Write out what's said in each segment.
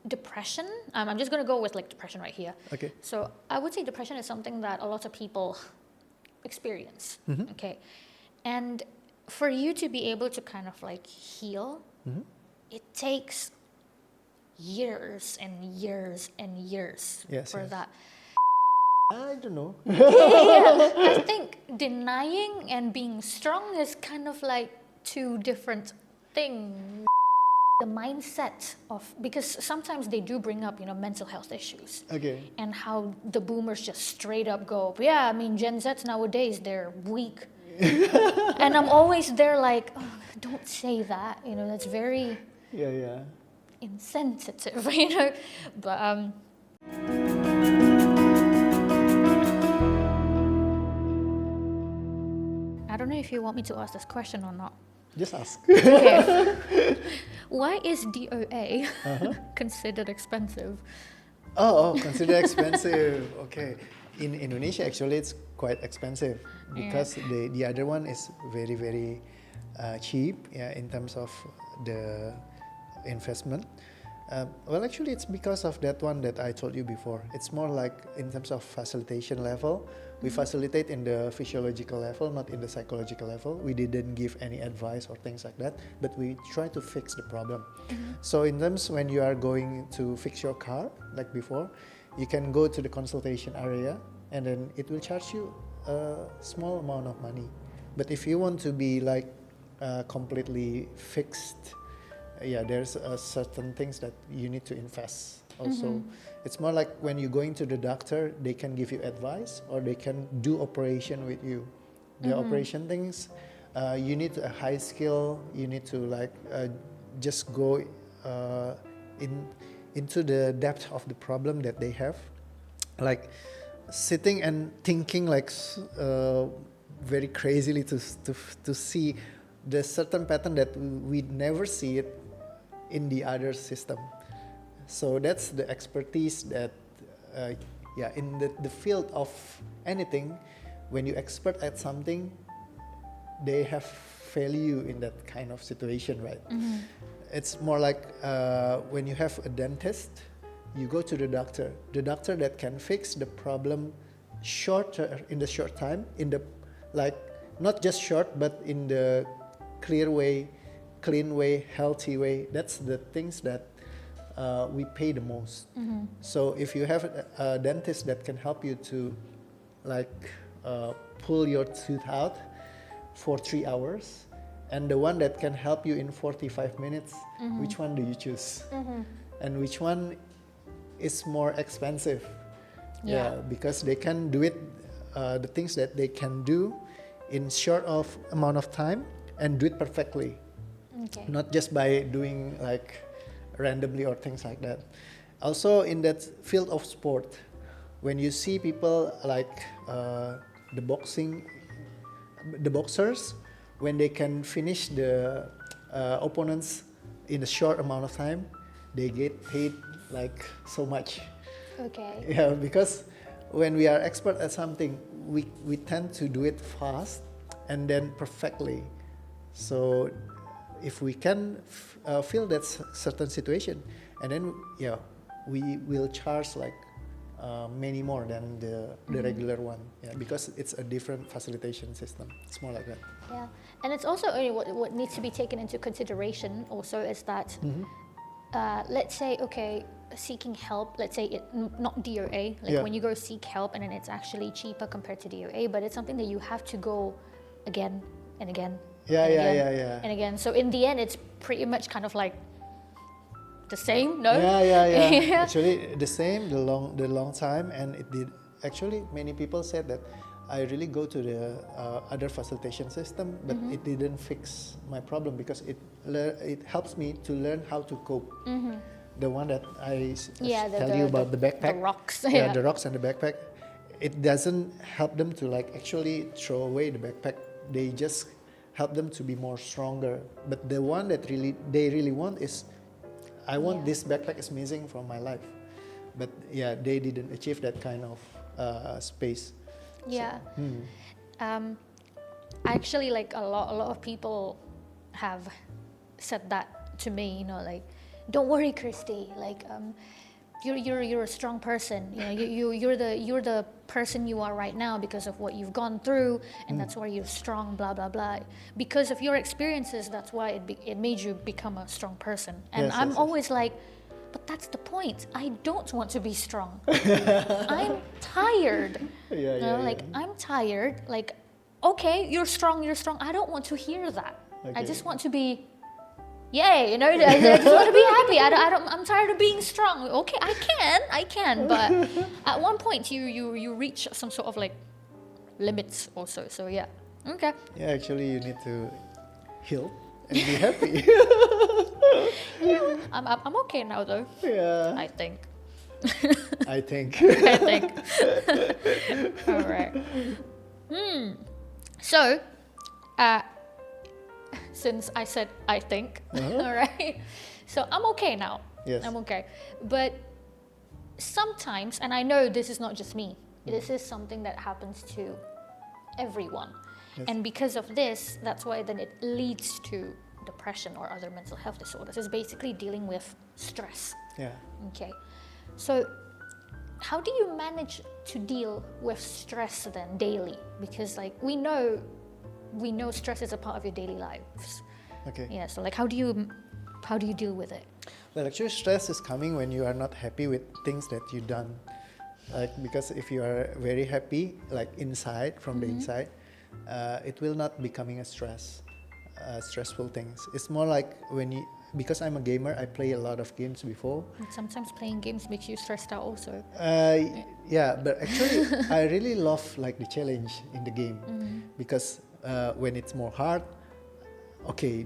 depression. I'm just going to go with like depression right here. Okay. So I would say depression is something that a lot of people experience. Okay. And for you to be able to kind of like heal, it takes years and years and years for that. I don't know. I think denying and being strong is kind of like two different things. The mindset of, because sometimes they do bring up, mental health issues. Okay. And how the boomers just straight up go, yeah, I mean, Gen Zs nowadays, they're weak. And I'm always there like, oh, don't say that, that's very insensitive, But I don't know if you want me to ask this question or not. Just ask. Okay. Why is DOA considered expensive? Considered expensive. Okay. In Indonesia, actually, it's quite expensive because the other one is very, very cheap in terms of the investment. Well, actually, it's because of that one that I told you before. It's more like in terms of facilitation level. We facilitate in the physiological level, not in the psychological level. We didn't give any advice or things like that, but we try to fix the problem. So in terms when you are going to fix your car, like before, you can go to the consultation area and then it will charge you a small amount of money. But if you want to be like completely fixed, there's certain things that you need to invest also. It's more like when you're going to the doctor, they can give you advice or they can do operation with you. The operation things, you need a high skill, you need to like just go into the depth of the problem that they have. Like sitting and thinking like very crazily to see the certain pattern that we never see it in the other system. So that's the expertise that, in the field of anything, when you expert at something, they have value in that kind of situation, right? It's more like when you have a dentist, you go to the doctor that can fix the problem in the short time, in the like not just short, but in the clear way, clean way, healthy way. That's the things that we pay the most. So if you have a dentist that can help you to like pull your tooth out for 3 hours, and the one that can help you in 45 minutes, which one do you choose? And which one is more expensive? Because they can do it, the things that they can do in short of amount of time and do it perfectly. Not just by doing like randomly or things like that. Also in that field of sport, when you see people like the boxers, when they can finish the opponents in a short amount of time, they get paid like so much. Yeah, because when we are expert at something, we tend to do it fast and then perfectly. So if we can feel that certain situation, and then we will charge like many more than the regular one, because it's a different facilitation system. It's more like that. And it's also what needs to be taken into consideration also is that let's say seeking help, let's say not DOA, like when you go seek help and then it's actually cheaper compared to DOA, but it's something that you have to go again and again. And again. So in the end, it's pretty much kind of like the same, no? Actually, the same, the long time, and it did. Actually, many people said that I really go to the other facilitation system, but it didn't fix my problem because it helps me to learn how to cope. The one that I tell you about the backpack, the rocks, the rocks and the backpack, it doesn't help them to like actually throw away the backpack. They just help them to be more stronger. But the one that they really want is, I want this backpack is missing from my life. But they didn't achieve that kind of space. Actually, like a lot of people have said that to me, like don't worry, Christie, like you're a strong person. You know, you're the person you are right now because of what you've gone through, and that's why you're strong. Blah blah blah. Because of your experiences, that's why it made you become a strong person. And I'm always like, but that's the point. I don't want to be strong. I'm tired. I'm tired. Like, okay, you're strong. I don't want to hear that. I just want to be. Yay, you know, I just want to be happy. I'm tired of being strong. Okay, I can, but at one point you reach some sort of like limits also. So yeah, okay. Yeah, actually, you need to heal and be happy. I'm okay now though. Yeah. I think. I think. I think. All right. So, since I said I think, all right. So I'm okay now. Yes. I'm okay. But sometimes, and I know this is not just me, this is something that happens to everyone. Yes. And because of this, that's why then it leads to depression or other mental health disorders. It's basically dealing with stress. Yeah. Okay. So how do you manage to deal with stress then daily? Because like we know stress is a part of your daily lives. Okay. Yeah, so like how do you deal with it? Well, actually, stress is coming when you are not happy with things that you've done. Like, because if you are very happy, like inside, from the inside, it will not becoming a stressful things. It's more like because I'm a gamer, I play a lot of games before. And sometimes playing games makes you stressed out also. Yeah, but actually, I really love like the challenge in the game because when it's more hard, okay,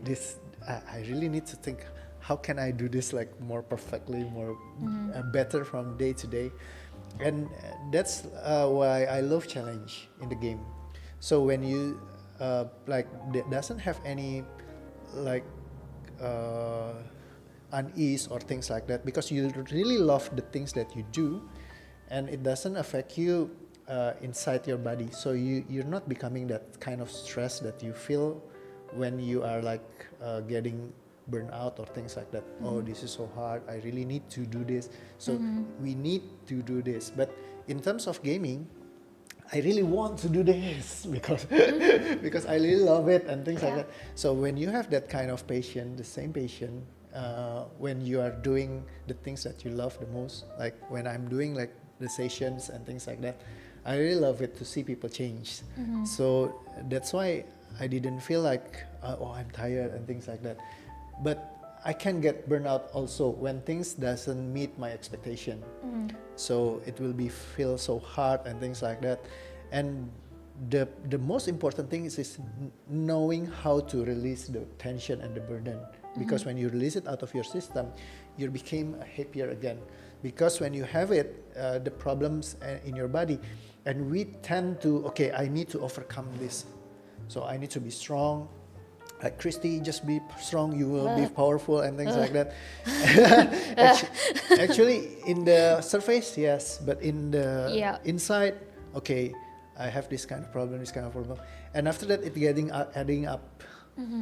I really need to think, how can I do this like more perfectly, more better from day to day, and that's why I love challenge in the game. So when you doesn't have any like unease or things like that, because you really love the things that you do, and it doesn't affect you inside your body. So you're not becoming that kind of stress that you feel when you are like getting burned out or things like that. Oh, this is so hard, I really need to do this, so we need to do this. But in terms of gaming, I really want to do this because because I really love it and things like that. So when you have that kind of passion, the same passion, when you are doing the things that you love the most, like when I'm doing like the sessions and things like that, I really love it to see people change. So that's why I didn't feel like I'm tired and things like that. But I can get burnout also when things doesn't meet my expectation. So it will feel so hard and things like that. And the most important thing is knowing how to release the tension and the burden. Because when you release it out of your system, you became happier again. Because when you have it, the problems in your body, and we tend to, okay, I need to overcome this. So I need to be strong. Like Christie, just be strong, you will be powerful and things like that. Actually, in the surface, yes, but in the inside, okay, I have this kind of problem, and after that, it's adding up.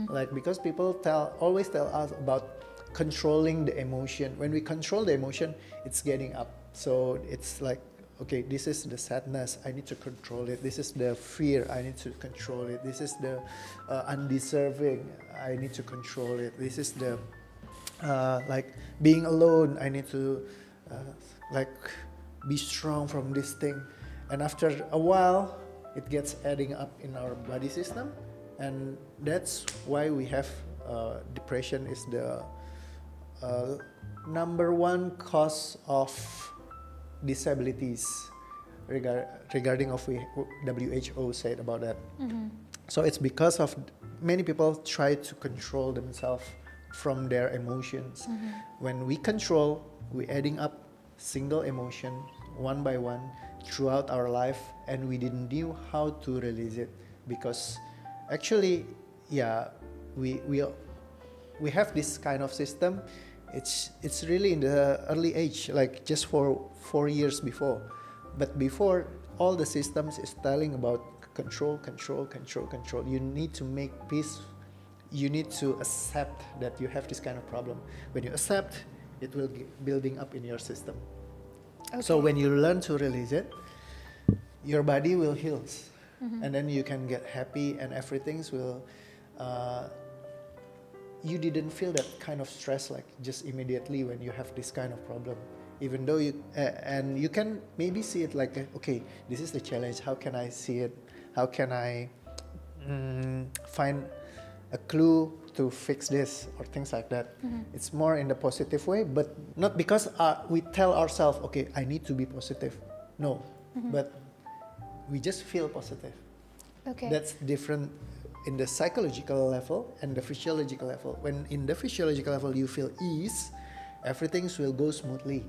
Like, because people always tell us about controlling the emotion. When we control the emotion, it's getting up. So it's like, okay, this is the sadness, I need to control it. This is the fear, I need to control it. This is the undeserving, I need to control it. This is the like being alone, I need to like be strong from this thing. And after a while, it gets adding up in our body system, and that's why we have depression is the number one cause of disabilities regarding of WHO said about that. So it's because of many people try to control themselves from their emotions. When we control, we're adding up single emotion one by one throughout our life, and we didn't know how to release it, because actually, yeah, we have this kind of system. It's really in the early age, like just for 4 years before. But before, all the systems is telling about control. You need to make peace you need to accept that you have this kind of problem. When you accept, it will building up in your system. Okay. So when you learn to release it, your body will heal, and then you can get happy, and everything will. You didn't feel that kind of stress like just immediately when you have this kind of problem. Even though you and you can maybe see it like, okay, this is the challenge. How can I see it? How can I find a clue to fix this or things like that? It's more in the positive way, but not because we tell ourselves, okay, I need to be positive. No, but we just feel positive. Okay. That's different in the psychological level and the physiological level. When in the physiological level you feel ease, everything will go smoothly.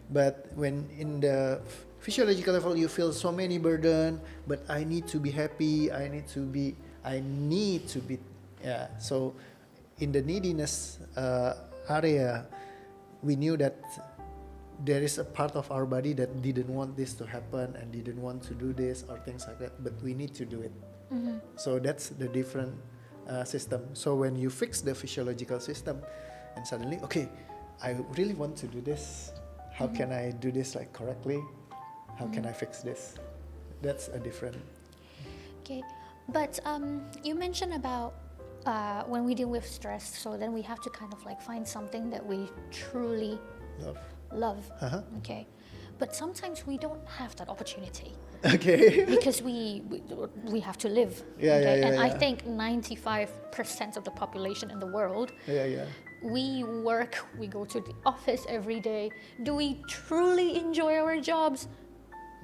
But when in the physiological level you feel so many burden, but I need to be happy, I need to be, yeah. So in the neediness area, we knew that there is a part of our body that didn't want this to happen and didn't want to do this or things like that, but we need to do it. So that's the different system. So when you fix the physiological system and suddenly, okay, I really want to do this. How can I do this like correctly? How can I fix this? That's a different. Okay, but you mentioned about when we deal with stress, so then we have to kind of like find something that we truly love. Okay, but sometimes we don't have that opportunity. Okay. Because we have to live. I think 95% of the population in the world. We work, we go to the office every day. Do we truly enjoy our jobs?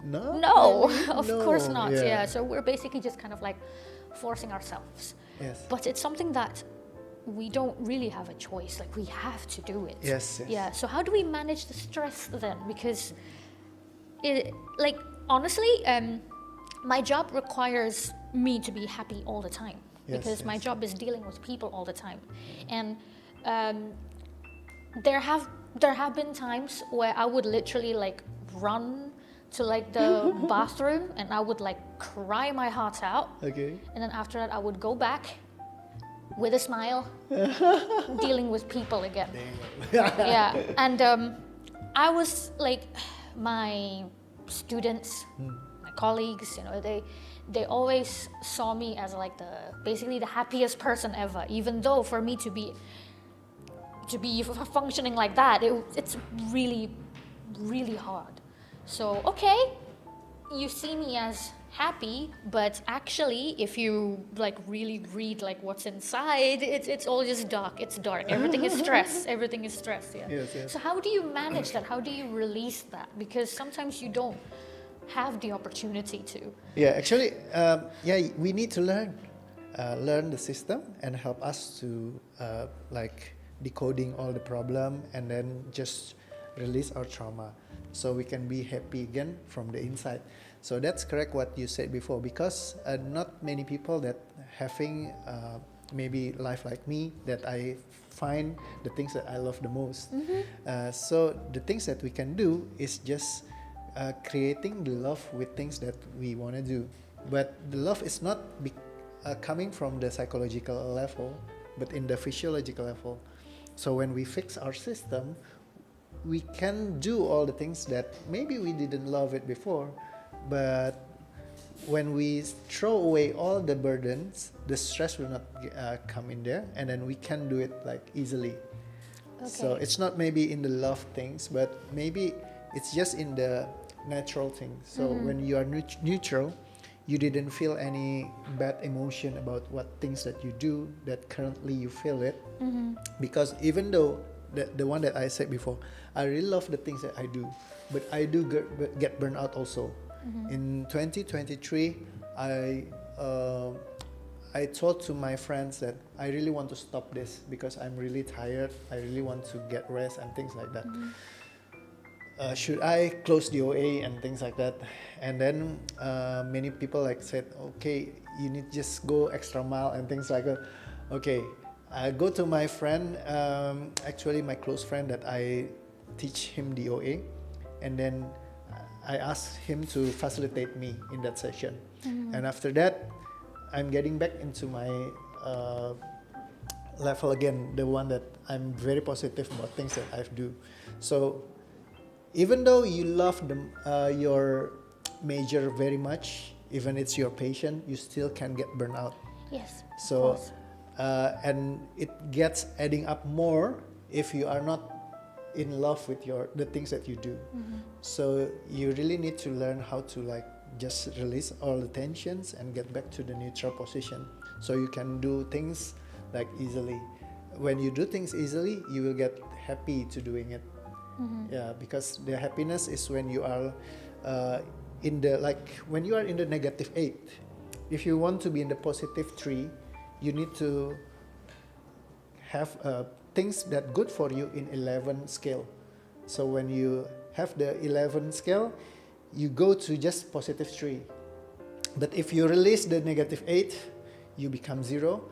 No, of course not. Yeah, so we're basically just kind of like forcing ourselves. Yes. But it's something that we don't really have a choice. Like we have to do it. Yes. Yeah. So how do we manage the stress then? Because honestly, my job requires me to be happy all the time. Because my job is dealing with people all the time, and there have been times where I would literally like run to like the bathroom and I would like cry my heart out. Okay. And then after that I would go back with a smile, dealing with people again. Yeah. And I was like, my students, my colleagues, they always saw me as like basically the happiest person ever, even though for me to be functioning like that, it's really, really hard. So, okay, you see me as happy, but actually, if you like really read like what's inside, it's all just dark. It's dark. Everything is stress. Everything is stress. Yeah. Yes. So how do you manage that? How do you release that? Because sometimes you don't have the opportunity to. Yeah, actually, we need to learn the system and help us to like decoding all the problem and then just release our trauma so we can be happy again from the inside. So that's correct what you said before, because not many people that having maybe life like me, that I find the things that I love the most. So the things that we can do is just creating the love with things that we want to do. But the love is not coming from the psychological level, but in the physiological level. So when we fix our system, we can do all the things that maybe we didn't love it before, but when we throw away all the burdens, the stress will not come in there, and then we can do it like easily. Okay. So it's not maybe in the love things, but maybe it's just in the natural things. So when you are neutral, you didn't feel any bad emotion about what things that you do that currently you feel it. Because even though the one that I said before, I really love the things that I do, but I do get burned out also. In 2023, I told to my friends that I really want to stop this because I'm really tired. I really want to get rest and things like that. Should I close DOA and things like that? And then many people like said, okay, you need just go extra mile and things like that. Okay, I go to my friend, actually my close friend that I teach him DOA, and then I asked him to facilitate me in that session. And after that, I'm getting back into my level again, the one that I'm very positive about things that I do. So even though you love your major very much, even it's your passion, you still can get burned out. Yes. So and it gets adding up more if you are not in love with the things that you do. So you really need to learn how to like just release all the tensions and get back to the neutral position, so you can do things like easily. When you do things easily, you will get happy to doing it. Yeah, because the happiness is when you are in the when you are in the -8. If you want to be in the +3, you need to have things that good for you in 11 scale. So when you have the 11 scale, you go to just +3. But if you release the -8, you become 0.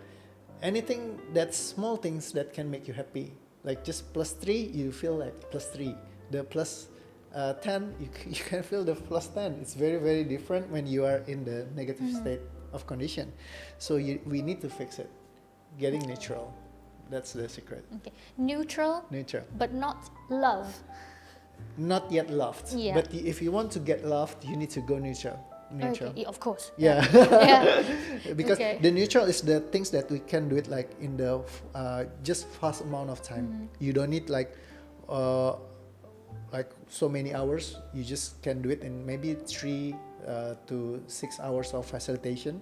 Anything that's small things that can make you happy, like just +3, you feel like +3. The +10, you can feel the +10. It's very, very different when you are in the negative state of condition. So we need to fix it. Getting neutral. That's the secret. Okay. Neutral, but not love. Not yet loved. Yeah. But if you want to get loved, you need to go neutral. Okay, of course. Yeah. Yeah. Because Okay. the neutral is the things that we can do it like in the just fast amount of time. You don't need like so many hours. You just can do it in maybe 3 to 6 hours of facilitation,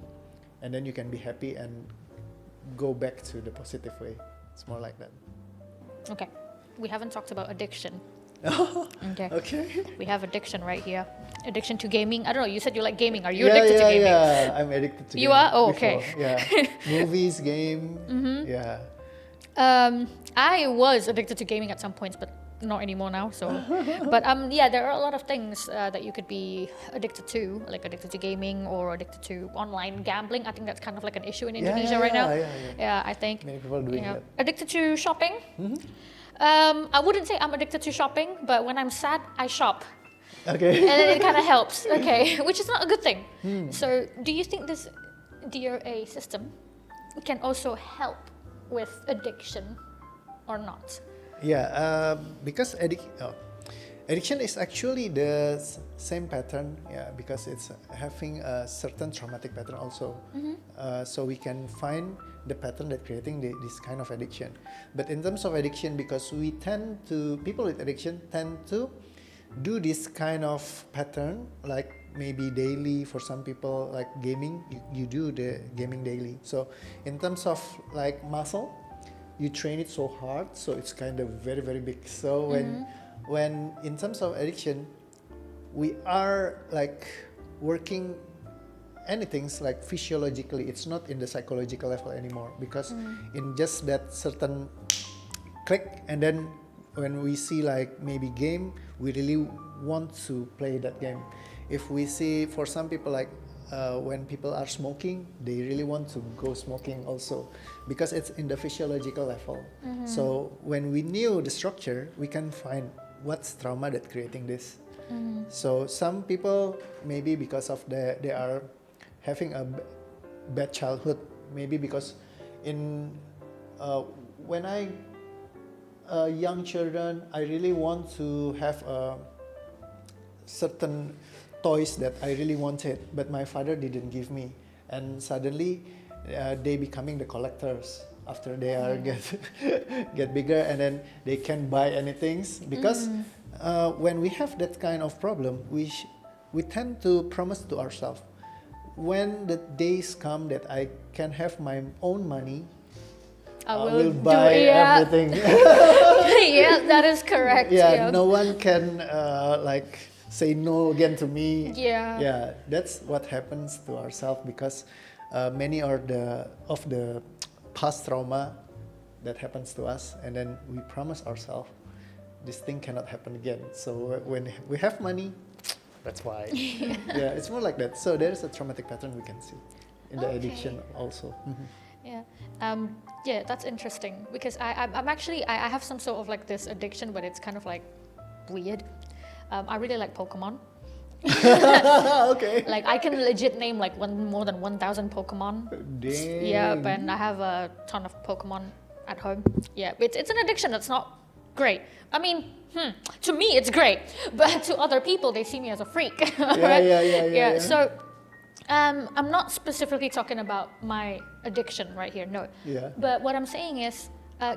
and then you can be happy and go back to the positive way. It's more like that. Okay. We haven't talked about addiction. Okay. Okay. We have addiction right here. Addiction to gaming. I don't know. You said you like gaming. Are you Yeah, addicted to gaming? Yeah, I'm addicted to gaming. You are? Oh, before. okay. Yeah. Movies, game. Yeah. I was addicted to gaming at some points, but not anymore now. So, but yeah, there are a lot of things that you could be addicted to, like addicted to gaming or addicted to online gambling. I think that's kind of like an issue in Indonesia right now. Yeah, I think. Many people are doing that. Addicted to shopping. I wouldn't say I'm addicted to shopping, but when I'm sad, I shop. Okay. And then it kind of helps. Okay, which is not a good thing. So, do you think this DOA system can also help with addiction or not? Yeah, because addiction is actually the same pattern. Yeah, because it's having a certain traumatic pattern also. So we can find the pattern that creating this kind of addiction. But in terms of addiction, because people with addiction tend to do this kind of pattern, like maybe daily. For some people, like gaming, you do the gaming daily. So in terms of like muscle, you train it so hard, so it's kind of very, very big. So when in terms of addiction, we are like working anything like physiologically. It's not in the psychological level anymore, because in just that certain click, and then when we see like maybe game, we really want to play that game. If we see for some people like when people are smoking, they really want to go smoking also, because it's in the physiological level. So when we knew the structure, we can find what's trauma that creating this. So some people maybe because of they are having a bad childhood, maybe because when I young children, I really want to have a certain toys that I really wanted, but my father didn't give me, and suddenly they becoming the collectors after they are get bigger, and then they can buy anything, because when we have that kind of problem, we tend to promise to ourselves, when the days come that I can have my own money, I will buy everything. Yeah, that is correct. Yeah, no one can like say no again to me. Yeah, that's what happens to ourselves, because many are of the past trauma that happens to us, and then we promise ourselves this thing cannot happen again. So when we have money, that's why. Yeah, it's more like that. So there's a traumatic pattern we can see in the addiction also. Yeah. Yeah, that's interesting, because I'm actually I have some sort of like this addiction, but it's kind of like weird. I really like Pokemon. Okay. Like I can legit name like more than 1,000 Pokemon. Dang. Yeah, and I have a ton of Pokemon home. Yeah, it's an addiction that's not great. I mean, to me it's great, but to other people they see me as a freak. Right? Yeah. So I'm not specifically talking about my addiction right here, no. Yeah. But what I'm saying is,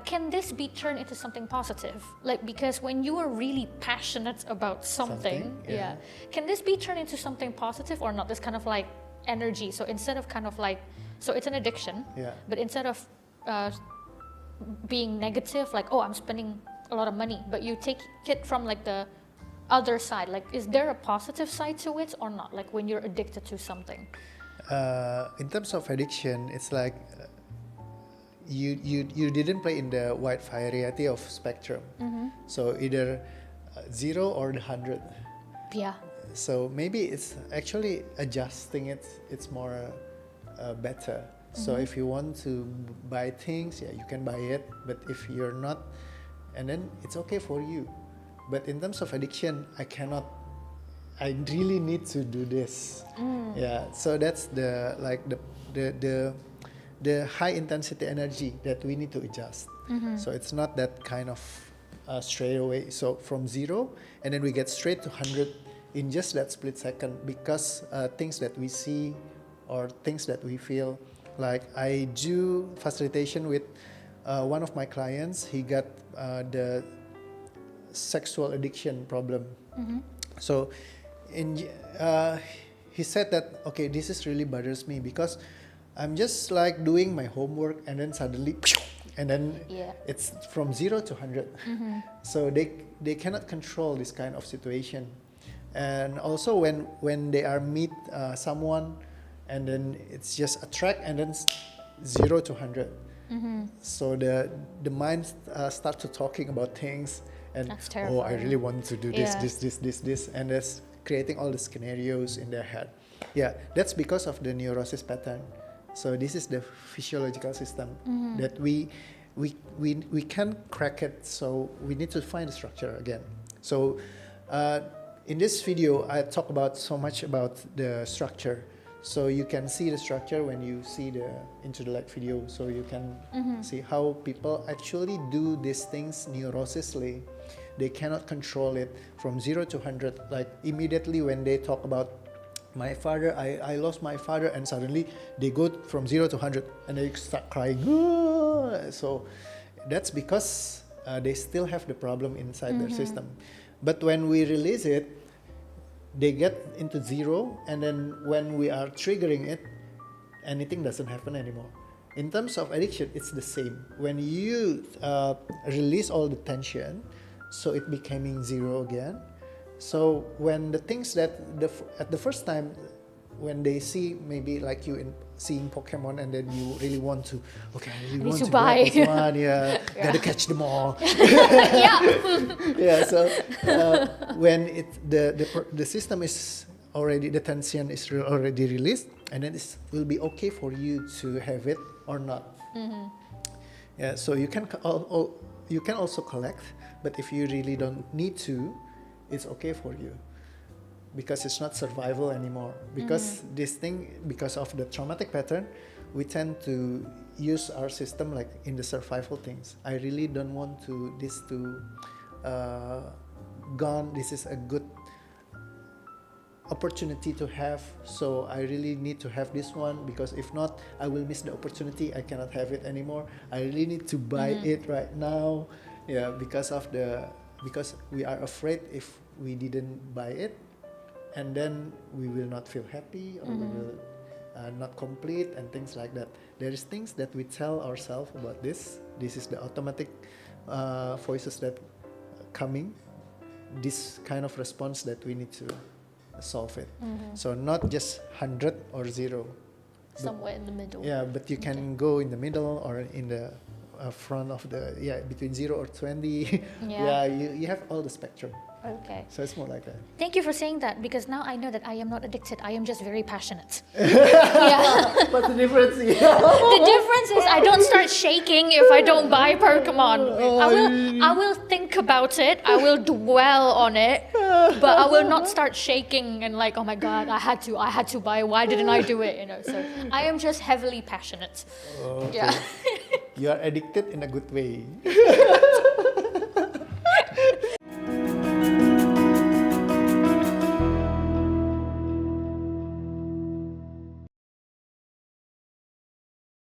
can this be turned into something positive? Like, because when you are really passionate about something, can this be turned into something positive or not? This kind of like energy. So instead of kind of like, so it's an addiction, but instead of being negative, like, oh, I'm spending a lot of money, but you take it from like the other side. Like, is there a positive side to it or not? Like when you're addicted to something. In terms of addiction, it's like you didn't play in the wide variety of spectrum. So either 0 or the 100. Yeah. So maybe it's actually adjusting it. It's more better. So if you want to buy things, you can buy it. But if you're not, and then it's okay for you. But in terms of addiction, I really need to do this. Yeah. So that's the high intensity energy that we need to adjust. So it's not that kind of straight away. So from 0, and then we get straight to 100 in just that split second, because things that we see or things that we feel. Like I do facilitation with one of my clients. He got the sexual addiction problem. So he said that, okay, this is really bothers me because I'm just like doing my homework and then suddenly and then it's from 0 to 100. So they cannot control this kind of situation. And also when they are meet someone and then it's just attract and then 0 to 100. So the mind start to talking about things and oh, I really want to do this, and that's creating all the scenarios in their head. Yeah, that's because of the neurosis pattern. So this is the physiological system that we can crack it. So we need to find the structure again. So in this video, I talk about so much about the structure. So you can see the structure when you see the Into the Light video. So you can see how people actually do these things neurosisly. They cannot control it from 0 to 100. Like immediately when they talk about my father, I lost my father, and suddenly they go from 0 to 100 and they start crying. So that's because they still have the problem inside their system. But when we release it, they get into 0, and then when we are triggering it, anything doesn't happen anymore. In terms of addiction, it's the same. When you release all the tension, so it becoming 0 again. So when the things that at the first time, when they see maybe like you in seeing Pokemon, and then you really want to, okay, I really want to buy this one, gotta catch them all. So when the system is already, the tension is already released, and then it will be okay for you to have it or not. So you can also collect, but if you really don't need to, it's okay for you, because it's not survival anymore. Because this thing, because of the traumatic pattern, we tend to use our system like in the survival things. I really don't want this to gone. This is a good opportunity to have, so I really need to have this one, because if not, I will miss the opportunity. I cannot have it anymore. I really need to buy it right now. Because we are afraid if we didn't buy it, and then we will not feel happy, or we will not complete, and things like that. There is things that we tell ourselves about this. This is the automatic voices that coming. This kind of response that we need to solve it. So not just 100 or 0. Somewhere in the middle. Yeah, but you can go in the middle or in the front of the, between 0 or 20. You have all the spectrum. Okay. So it's more like that. Thank you for saying that, because now I know that I am not addicted. I am just very passionate. What's the difference? The difference is I don't start shaking if I don't buy Pokemon. I will think about it. I will dwell on it, but I will not start shaking and like, oh my God, I had to buy. Why didn't I do it? So I am just heavily passionate. Okay. Yeah. You are addicted in a good way.